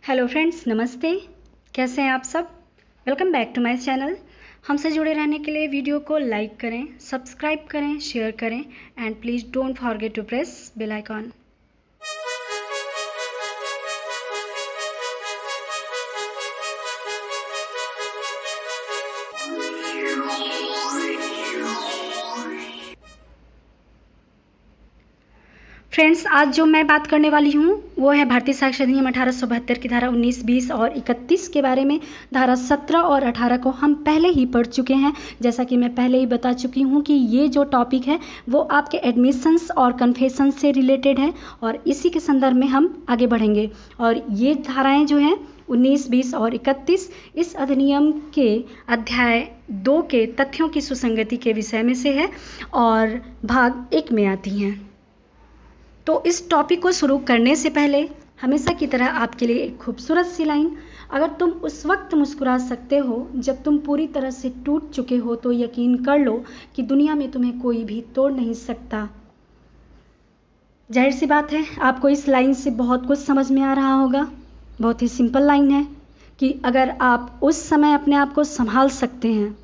Hello friends, नमस्ते। कैसे हैं आप सब? Welcome back to my channel. हमसे जुड़े रहने के लिए वीडियो को लाइक करें, सब्सक्राइब करें, शेयर करें and please don't forget to press bell icon. Friends, आज जो मैं बात करने वाली हूँ वो है भारतीय साक्ष्य अधिनियम 1872 की धारा 19, 20 और 31 के बारे में। धारा 17 और 18 को हम पहले ही पढ़ चुके हैं। जैसा कि मैं पहले ही बता चुकी हूँ कि ये जो टॉपिक है वो आपके एडमिशन्स और कन्फेशन से रिलेटेड है और इसी के संदर्भ में हम आगे बढ़ेंगे। और ये धाराएँ जो हैं 19, 20 और 31 इस अधिनियम के अध्याय 2 के तथ्यों की सुसंगति के विषय में से है और भाग 1 में आती हैं। तो इस टॉपिक को शुरू करने से पहले हमेशा की तरह आपके लिए एक खूबसूरत सी लाइन। अगर तुम उस वक्त मुस्कुरा सकते हो जब तुम पूरी तरह से टूट चुके हो तो यकीन कर लो कि दुनिया में तुम्हें कोई भी तोड़ नहीं सकता। जाहिर सी बात है, आपको इस लाइन से बहुत कुछ समझ में आ रहा होगा। बहुत ही सिंपल लाइन है कि अगर आप उस समय अपने आप को संभाल सकते हैं,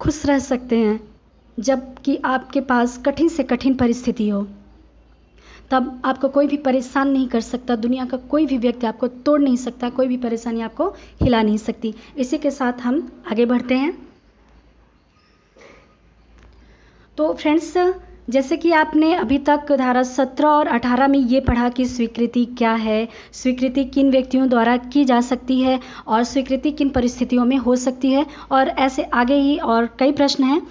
खुश रह सकते हैं जबकि आपके पास कठिन से कठिन परिस्थिति हो, तब आपको कोई भी परेशान नहीं कर सकता। दुनिया का कोई भी व्यक्ति आपको तोड़ नहीं सकता, कोई भी परेशानी आपको हिला नहीं सकती। इसी के साथ हम आगे बढ़ते हैं। तो फ्रेंड्स, जैसे कि आपने अभी तक धारा 17 और 18 में ये पढ़ा कि स्वीकृति क्या है, स्वीकृति किन व्यक्तियों द्वारा की जा सकती है और स्वीकृति किन परिस्थितियों में हो सकती है, और ऐसे आगे ही और कई प्रश्न हैं।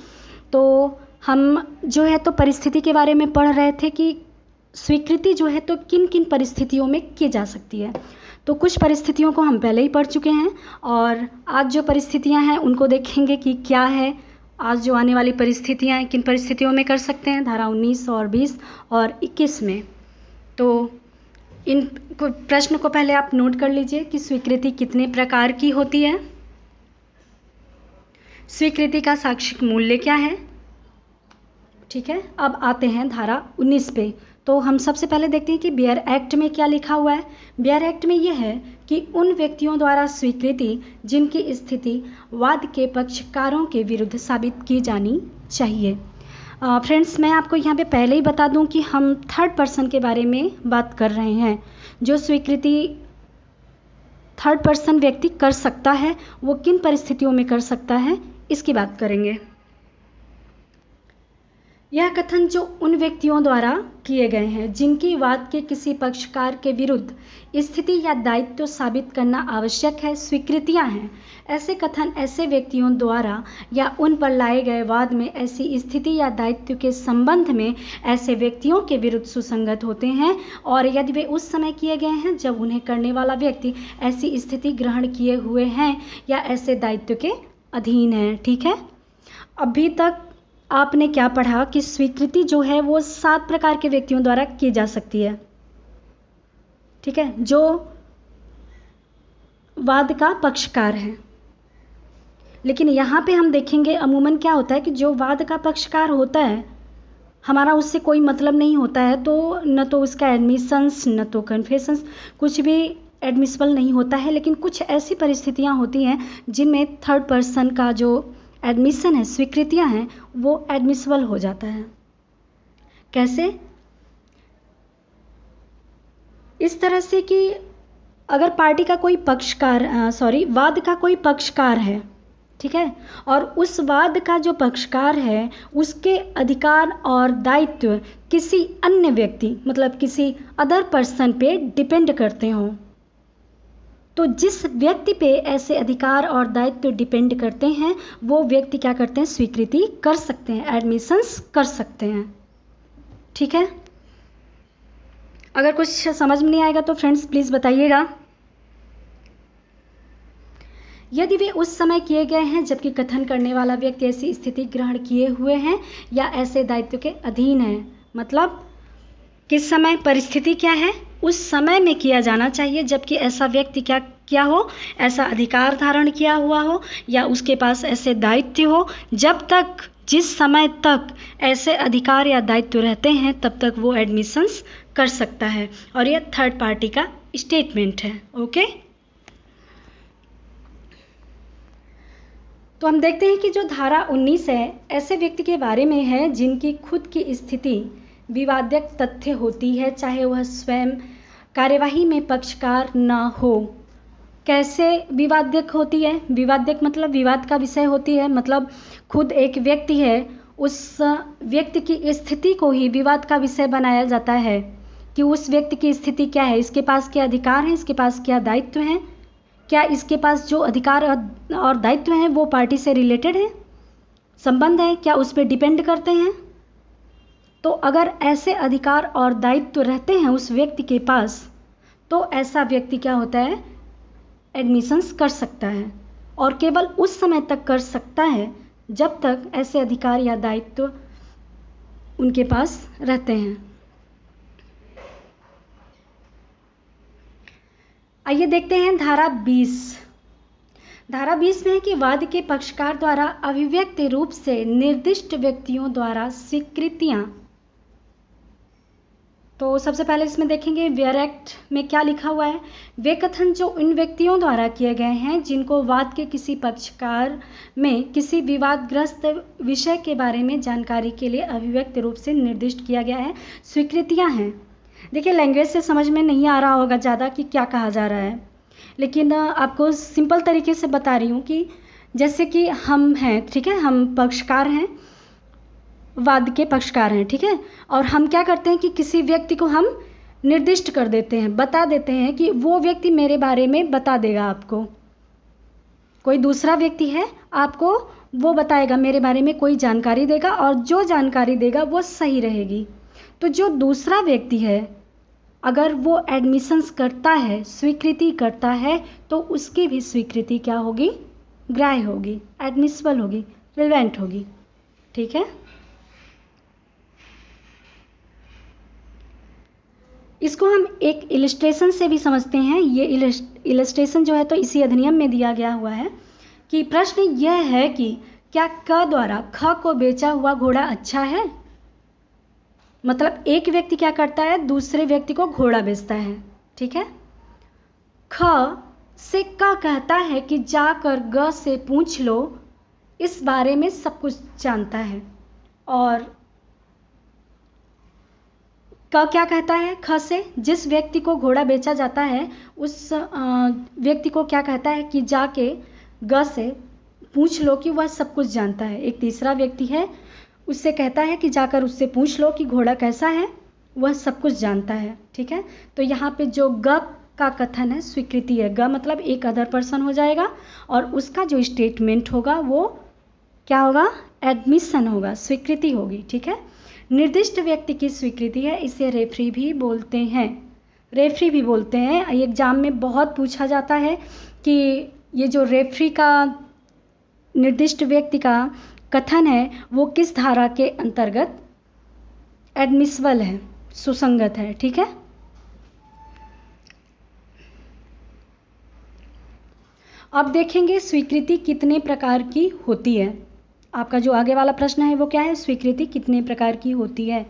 तो हम जो है तो परिस्थिति के बारे में पढ़ रहे थे कि स्वीकृति जो है तो किन किन परिस्थितियों में की जा सकती है। तो कुछ परिस्थितियों को हम पहले ही पढ़ चुके हैं और आज जो परिस्थितियां हैं उनको देखेंगे कि क्या है। आज जो आने वाली परिस्थितियां हैं किन परिस्थितियों में कर सकते हैं, धारा 19 और 20 और 21 में। तो इन प्रश्न को पहले आप नोट कर लीजिए कि स्वीकृति कितने प्रकार की होती है, स्वीकृति का साक्षिक मूल्य क्या है। ठीक है, अब आते हैं धारा 19 पे। तो हम सबसे पहले देखते हैं कि बियर एक्ट में क्या लिखा हुआ है। बियर एक्ट में यह है कि उन व्यक्तियों द्वारा स्वीकृति जिनकी स्थिति वाद के पक्षकारों के विरुद्ध साबित की जानी चाहिए। फ्रेंड्स, मैं आपको यहाँ पे पहले ही बता दूँ कि हम थर्ड पर्सन के बारे में बात कर रहे हैं। जो स्वीकृति थर्ड पर्सन व्यक्ति कर सकता है वो किन परिस्थितियों में कर सकता है, इसकी बात करेंगे। यह कथन जो उन व्यक्तियों द्वारा किए गए हैं जिनकी वाद के किसी पक्षकार के विरुद्ध स्थिति या दायित्व साबित करना आवश्यक है, स्वीकृतियां हैं। ऐसे कथन ऐसे व्यक्तियों द्वारा या उन पर लाए गए वाद में ऐसी स्थिति या दायित्व के संबंध में ऐसे व्यक्तियों के विरुद्ध सुसंगत होते हैं और यदि वे उस समय किए गए हैं जब उन्हें करने वाला व्यक्ति ऐसी स्थिति ग्रहण किए हुए हैं या ऐसे दायित्व के अधीन है। ठीक है, अभी तक आपने क्या पढ़ा कि स्वीकृति जो है वो 7 प्रकार के व्यक्तियों द्वारा की जा सकती है। ठीक है, जो वाद का पक्षकार है। लेकिन यहाँ पे हम देखेंगे अमूमन क्या होता है कि जो वाद का पक्षकार होता है हमारा उससे कोई मतलब नहीं होता है, तो न तो उसका एडमिशन्स न तो कन्फेशंस कुछ भी एडमिसिबल नहीं होता है। लेकिन कुछ ऐसी परिस्थितियाँ होती हैं जिनमें थर्ड पर्सन का जो एडमिशन है, स्वीकृतियां हैं, वो एडमिसिबल हो जाता है। कैसे? इस तरह से कि अगर पार्टी का कोई पक्षकार वाद का कोई पक्षकार है, ठीक है, और उस वाद का जो पक्षकार है उसके अधिकार और दायित्व किसी अन्य व्यक्ति मतलब किसी अदर पर्सन पे डिपेंड करते हों, तो जिस व्यक्ति पे ऐसे अधिकार और दायित्व डिपेंड करते हैं वो व्यक्ति क्या करते हैं, स्वीकृति कर सकते हैं, एडमिशन्स कर सकते हैं। ठीक है, अगर कुछ समझ में नहीं आएगा तो फ्रेंड्स प्लीज़ बताइएगा। यदि वे उस समय किए गए हैं जबकि कथन करने वाला व्यक्ति ऐसी स्थिति ग्रहण किए हुए हैं या ऐसे दायित्व के अधीन है, मतलब किस समय, परिस्थिति क्या है, उस समय में किया जाना चाहिए जबकि ऐसा व्यक्ति क्या हो, ऐसा अधिकार धारण किया हुआ हो या उसके पास ऐसे दायित्व हो। जब तक जिस समय तक ऐसे अधिकार या दायित्व रहते हैं तब तक वो एडमिशन्स कर सकता है और यह थर्ड पार्टी का स्टेटमेंट है। ओके, तो हम देखते हैं कि जो धारा 19 है ऐसे व्यक्ति के बारे में है जिनकी खुद की स्थिति विवादक तथ्य होती है, चाहे वह स्वयं कार्यवाही में पक्षकार न हो। कैसे विवादक होती है? विवादक मतलब विवाद का विषय होती है, मतलब खुद एक व्यक्ति है, उस व्यक्ति की स्थिति को ही विवाद का विषय बनाया जाता है कि उस व्यक्ति की स्थिति क्या है, इसके पास क्या अधिकार है, इसके पास क्या दायित्व हैं, क्या इसके पास जो अधिकार और दायित्व हैं वो पार्टी से रिलेटेड है, संबंध है, क्या उस पर डिपेंड करते हैं। तो अगर ऐसे अधिकार और दायित्व रहते हैं उस व्यक्ति के पास, तो ऐसा व्यक्ति क्या होता है, एडमिशन्स कर सकता है, और केवल उस समय तक कर सकता है जब तक ऐसे अधिकार या दायित्व उनके पास रहते हैं। आइए देखते हैं धारा 20। धारा 20 में है कि वाद के पक्षकार द्वारा अभिव्यक्त रूप से निर्दिष्ट व्यक्तियों द्वारा स्वीकृतियां। तो सबसे पहले इसमें देखेंगे वेयर एक्ट में क्या लिखा हुआ है। वे कथन जो उन व्यक्तियों द्वारा किए गए हैं जिनको वाद के किसी पक्षकार में किसी विवादग्रस्त विषय के बारे में जानकारी के लिए अभिव्यक्त रूप से निर्दिष्ट किया गया है, स्वीकृतियां हैं। देखिए, लैंग्वेज से समझ में नहीं आ रहा होगा ज़्यादा कि क्या कहा जा रहा है, लेकिन आपको सिंपल तरीके से बता रही हूँ कि जैसे कि हम हैं, ठीक है, हम पक्षकार हैं, वाद के पक्षकार हैं, ठीक है, और हम क्या करते हैं कि किसी व्यक्ति को हम निर्दिष्ट कर देते हैं, बता देते हैं कि वो व्यक्ति मेरे बारे में बता देगा आपको। कोई दूसरा व्यक्ति है, आपको वो बताएगा, मेरे बारे में कोई जानकारी देगा, और जो जानकारी देगा वो सही रहेगी। तो जो दूसरा व्यक्ति है अगर वो एडमिशन्स करता है, स्वीकृति करता है, तो उसकी भी स्वीकृति क्या होगी, ग्राह्य होगी, एडमिसिबल होगी, रिलेवेंट होगी, ठीक है। इसको हम एक इलस्ट्रेशन से भी समझते हैं। ये इलस्ट्रेशन जो है तो इसी अधिनियम में दिया गया हुआ है कि प्रश्न यह है कि क्या क द्वारा ख को बेचा हुआ घोड़ा अच्छा है। मतलब एक व्यक्ति क्या करता है, दूसरे व्यक्ति को घोड़ा बेचता है, ठीक है। ख से क कहता है कि जाकर ग से पूछ लो, इस बारे में सब कुछ जानता है। और क क्या कहता है, ख से जिस व्यक्ति को घोड़ा बेचा जाता है उस व्यक्ति को क्या कहता है कि जाके ग से पूछ लो कि वह सब कुछ जानता है। एक तीसरा व्यक्ति है, उससे कहता है कि जाकर उससे पूछ लो कि घोड़ा कैसा है, वह सब कुछ जानता है, ठीक है। तो यहाँ पे जो ग का कथन है स्वीकृति है। ग मतलब एक अदर पर्सन हो जाएगा और उसका जो स्टेटमेंट होगा वो क्या होगा, एडमिशन होगा, स्वीकृति होगी, ठीक है। निर्दिष्ट व्यक्ति की स्वीकृति है, इसे रेफरी भी बोलते हैं। रेफरी भी बोलते हैं। एग्जाम में बहुत पूछा जाता है कि ये जो रेफरी का निर्दिष्ट व्यक्ति का कथन है वो किस धारा के अंतर्गत एडमिसिबल है, सुसंगत है, ठीक है। अब देखेंगे स्वीकृति कितने प्रकार की होती है। आपका जो आगे वाला प्रश्न है वो क्या है, स्वीकृति कितने प्रकार की होती है।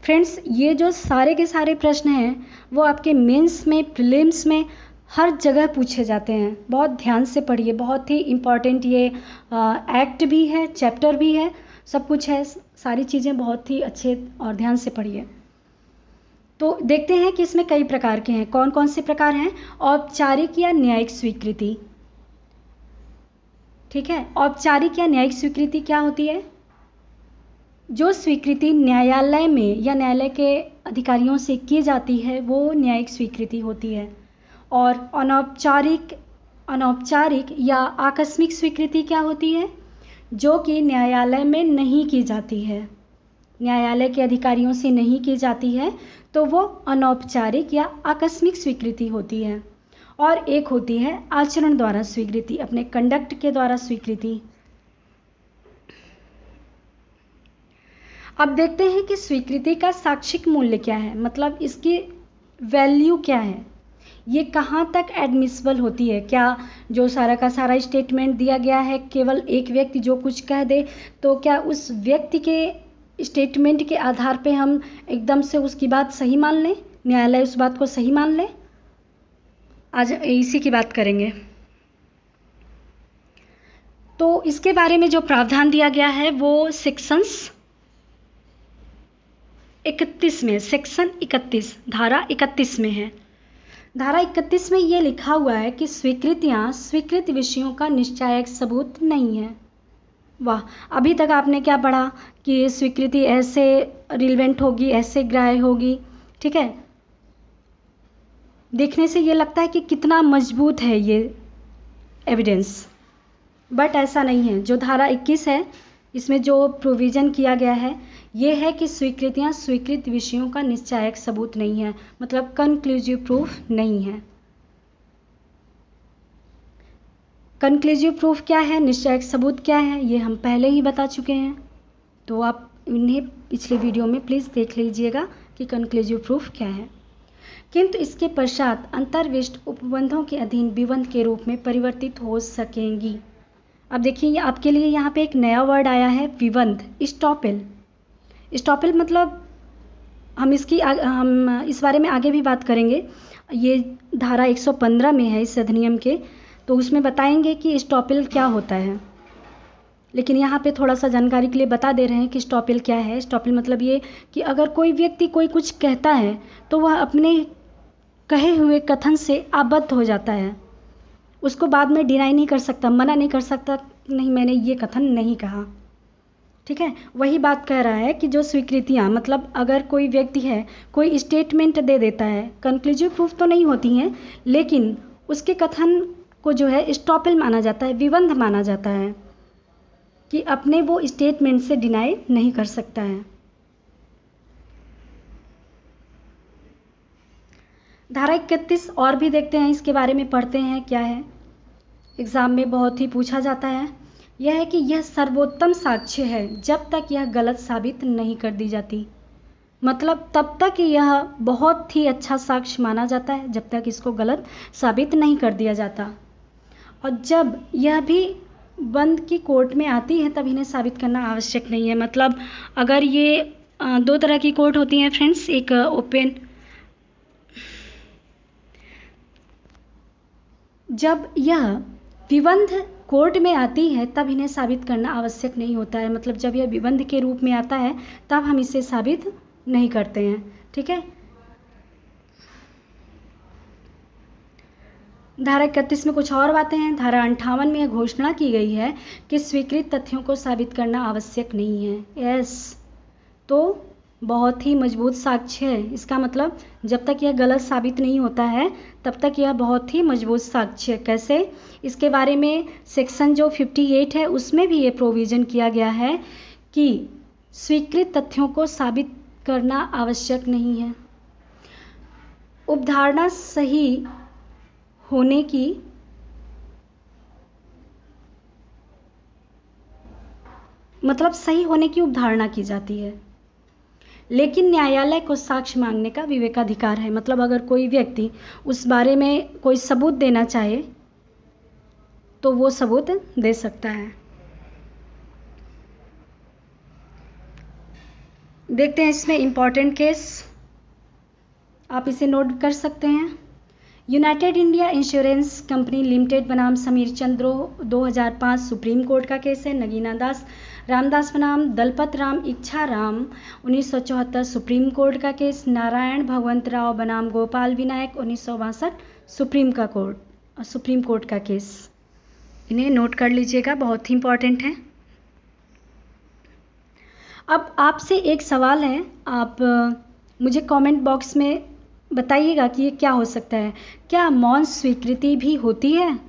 फ्रेंड्स, ये जो सारे के सारे प्रश्न हैं वो आपके मेंस में, प्रीलिम्स में हर जगह पूछे जाते हैं। बहुत ध्यान से पढ़िए, बहुत ही इम्पॉर्टेंट ये एक्ट भी है, चैप्टर भी है, सब कुछ है, सारी चीज़ें बहुत ही अच्छे और ध्यान से पढ़िए। तो देखते हैं कि इसमें कई प्रकार के हैं। कौन कौन से प्रकार हैं, औपचारिक या न्यायिक स्वीकृति, ठीक है। औपचारिक या न्यायिक स्वीकृति क्या होती है, जो स्वीकृति न्यायालय में या न्यायालय के अधिकारियों से की जाती है वो न्यायिक स्वीकृति होती है। और अनौपचारिक या आकस्मिक स्वीकृति क्या होती है, जो कि न्यायालय में नहीं की जाती है, न्यायालय के अधिकारियों से नहीं की जाती है, तो वो अनौपचारिक या आकस्मिक स्वीकृति होती है। और एक होती है आचरण द्वारा स्वीकृति, अपने कंडक्ट के द्वारा स्वीकृति। अब देखते हैं कि स्वीकृति का साक्षिक मूल्य क्या है, मतलब इसकी वैल्यू क्या है, ये कहाँ तक एडमिसिबल होती है। क्या जो सारा का सारा स्टेटमेंट दिया गया है, केवल एक व्यक्ति जो कुछ कह दे, तो क्या उस व्यक्ति के स्टेटमेंट के आधार पे हम एकदम से उसकी बात सही मान लें, न्यायालय उस बात को सही मान ले, आज इसी की बात करेंगे। तो इसके बारे में जो प्रावधान दिया गया है वो सेक्शंस 31 में, सेक्शन 31 धारा 31 में है। धारा 31 में ये लिखा हुआ है कि स्वीकृतियां स्वीकृत विषयों का निश्चायक सबूत नहीं है। वाह, अभी तक आपने क्या पढ़ा कि स्वीकृति ऐसे रिलेवेंट होगी, ऐसे ग्राह्य होगी, ठीक है। देखने से ये लगता है कि कितना मजबूत है ये एविडेंस, बट ऐसा नहीं है। जो धारा 21 है इसमें जो प्रोविज़न किया गया है ये है कि स्वीकृतियां स्वीकृत विषयों का निश्चायक सबूत नहीं है, मतलब कंक्लूसिव प्रूफ नहीं है। कंक्लूसिव प्रूफ क्या है, निश्चायक सबूत क्या है, ये हम पहले ही बता चुके हैं, तो आप इन्हें पिछले वीडियो में प्लीज़ देख लीजिएगा कि कंक्लूसिव प्रूफ क्या है। किंतु इसके पश्चात अंतर्विष्ट उपबंधों के अधीन विबंध के रूप में परिवर्तित हो सकेंगी। अब देखिए आपके लिए यहाँ पे एक नया वर्ड आया है, विबंध, स्टॉपेल। स्टॉपेल मतलब हम इस बारे में आगे भी बात करेंगे। ये धारा 115 में है इस अधिनियम के, तो उसमें बताएंगे कि स्टॉपेल क्या होता है, लेकिन यहाँ पे थोड़ा सा जानकारी के लिए बता दे रहे हैं कि स्टॉपेल क्या है। स्टॉपेल मतलब ये कि अगर कोई व्यक्ति कोई कुछ कहता है तो वह अपने कहे हुए कथन से आबद्ध हो जाता है, उसको बाद में डिनाई नहीं कर सकता, मना नहीं कर सकता, नहीं मैंने ये कथन नहीं कहा, ठीक है। वही बात कह रहा है कि जो स्वीकृतियाँ, मतलब अगर कोई व्यक्ति है कोई स्टेटमेंट दे देता है, कंक्लूसिव प्रूफ तो नहीं होती हैं, लेकिन उसके कथन को जो है स्टॉपेल माना जाता है, विबंध माना जाता है, कि अपने वो स्टेटमेंट से डिनाई नहीं कर सकता है। धारा 31 और भी देखते हैं, इसके बारे में पढ़ते हैं क्या है, एग्ज़ाम में बहुत ही पूछा जाता है। यह है कि यह सर्वोत्तम साक्ष्य है जब तक यह गलत साबित नहीं कर दी जाती, मतलब तब तक यह बहुत ही अच्छा साक्ष्य माना जाता है जब तक इसको गलत साबित नहीं कर दिया जाता, और जब यह भी बंद की कोर्ट में आती है तब इन्हें साबित करना आवश्यक नहीं है। मतलब अगर ये दो तरह की कोर्ट होती हैं फ्रेंड्स, एक ओपन, जब यह विबंध कोर्ट में आती है तब इन्हें साबित करना आवश्यक नहीं होता है, मतलब जब यह विबंध के रूप में आता है तब हम इसे साबित नहीं करते हैं, ठीक है। धारा 31 में कुछ और बातें हैं। धारा 58 में यह घोषणा की गई है कि स्वीकृत तथ्यों को साबित करना आवश्यक नहीं है। यस, तो बहुत ही मजबूत साक्ष्य है, इसका मतलब जब तक यह गलत साबित नहीं होता है तब तक यह बहुत ही मजबूत साक्ष्य है। कैसे, इसके बारे में सेक्शन जो 58 है उसमें भी ये प्रोविज़न किया गया है कि स्वीकृत तथ्यों को साबित करना आवश्यक नहीं है। उपधारणा सही होने की मतलब सही होने की उपधारणा की जाती है, लेकिन न्यायालय को साक्ष्य मांगने का विवेकाधिकार है। मतलब अगर कोई व्यक्ति उस बारे में कोई सबूत देना चाहे तो वो सबूत दे सकता है। देखते हैं इसमें इम्पॉर्टेंट केस, आप इसे नोट कर सकते हैं। United India insurance company limited बनाम समीर चंद्रो 2005 सुप्रीम कोर्ट का केस है। नगीना दास रामदास बनाम दलपत राम इच्छा राम 1974 सुप्रीम कोर्ट का केस। नारायण भगवंत राव बनाम गोपाल विनायक 1962 सुप्रीम कोर्ट का केस। इन्हें नोट कर लीजिएगा, बहुत ही इंपॉर्टेंट है। अब आपसे एक सवाल है, आप मुझे कमेंट बॉक्स में बताइएगा कि ये क्या हो सकता है। क्या मौन स्वीकृति भी होती है,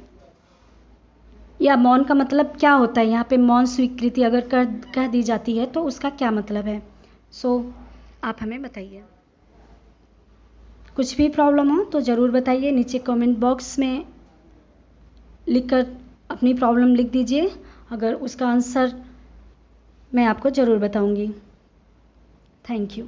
या मौन का मतलब क्या होता है? यहाँ पे मौन स्वीकृति अगर कह दी जाती है तो उसका क्या मतलब है? आप हमें बताइए। कुछ भी प्रॉब्लम हो तो ज़रूर बताइए, नीचे कमेंट बॉक्स में लिखकर अपनी प्रॉब्लम लिख दीजिए, अगर उसका आंसर मैं आपको ज़रूर बताऊंगी। Thank you.